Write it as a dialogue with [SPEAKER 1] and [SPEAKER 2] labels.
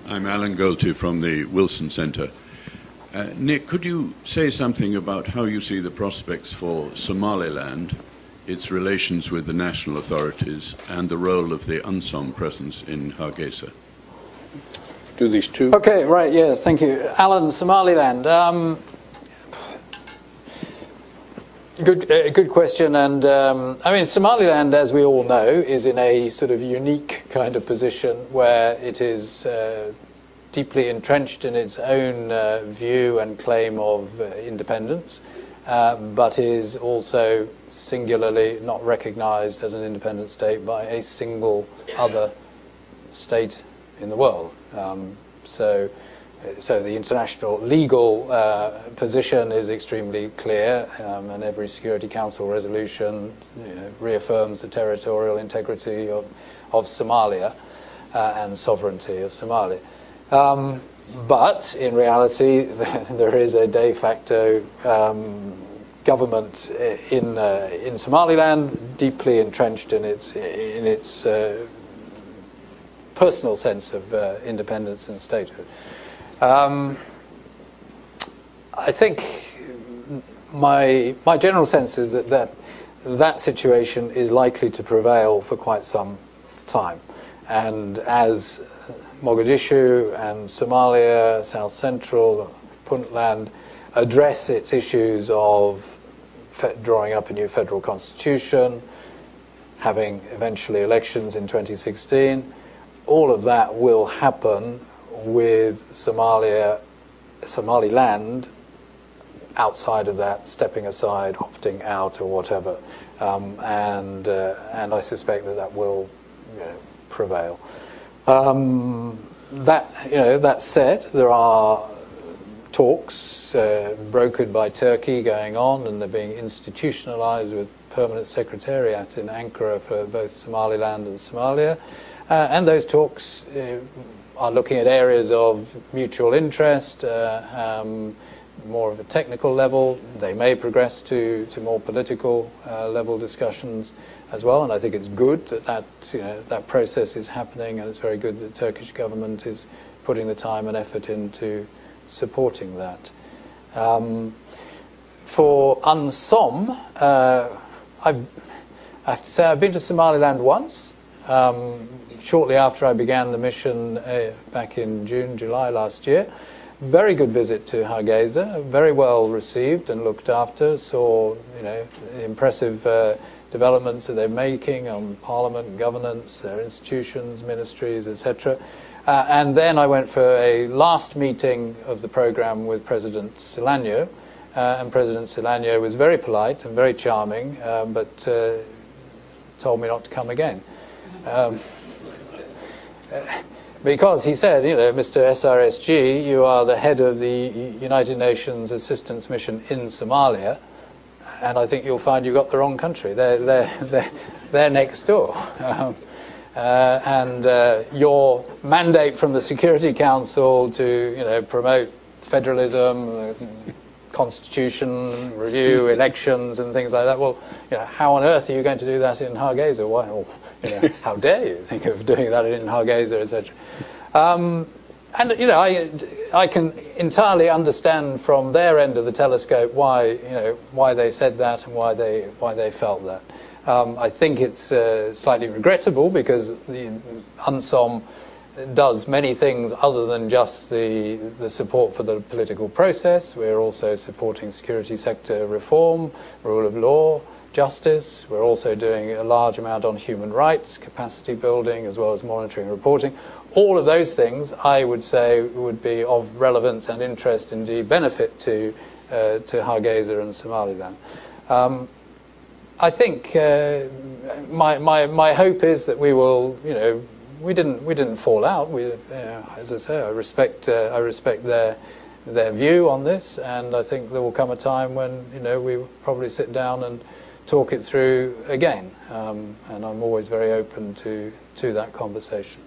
[SPEAKER 1] I'm Alan Golty from the Wilson Centre. Nick, could you say something about how you see the prospects for Somaliland, its relations with the national authorities, and the role of the UNSOM presence in Hargeisa?
[SPEAKER 2] Do these two?
[SPEAKER 3] Okay, right, yes, thank you. Alan, Somaliland. Good question, and I mean, Somaliland, as we all know, is in a sort of unique kind of position where it is deeply entrenched in its own view and claim of independence, but is also singularly not recognized as an independent state by a single other state in the world. So the international legal position is extremely clear, and every Security Council resolution reaffirms the territorial integrity of Somalia and sovereignty of Somalia. But in reality, there is a de facto government in Somaliland, deeply entrenched in its personal sense of independence and statehood. I think my general sense is that situation is likely to prevail for quite some time, and as Mogadishu and Somalia, South Central, Puntland address its issues of drawing up a new federal constitution, having eventually elections in 2016, all of that will happen with Somaliland outside of that, stepping aside, opting out, or whatever, and I suspect that will prevail. That said, there are talks brokered by Turkey going on, and they're being institutionalized with permanent secretariat in Ankara for both Somaliland and Somalia, and those talks are looking at areas of mutual interest, more of a technical level. They may progress to more political level discussions as well, and I think it's good that process is happening, and it's very good that the Turkish government is putting the time and effort into supporting that. For UNSOM, I have to say I've been to Somaliland once. Shortly after I began the mission back in June, July last year. Very good visit to Hargeisa, very well received and looked after. Saw impressive developments that they're making on parliament, governance, their institutions, ministries, etc. And then I went for a last meeting of the program with President Silanyo, and President Silanyo was very polite and very charming, but told me not to come again. Because he said, Mr. SRSG, you are the head of the United Nations Assistance Mission in Somalia, and I think you'll find you got the wrong country. They're next door. And your mandate from the Security Council to promote federalism, constitution review, elections, and things like that. Well, how on earth are you going to do that in Hargeisa? Why? How dare you think of doing that in Hargeisa, etc. And I can entirely understand from their end of the telescope why they said that and why they felt that. I think it's slightly regrettable because the UNSOM does many things other than just the support for the political process. We're also supporting security sector reform, rule of law, justice. We're also doing a large amount on human rights, capacity building, as well as monitoring and reporting. All of those things, I would say, would be of relevance and interest, indeed benefit to Hargeisa and Somaliland. I think my hope is that we will, we didn't fall out. As I say, I respect their view on this, and I think there will come a time when we will probably sit down and talk it through again. And I'm always very open to that conversation.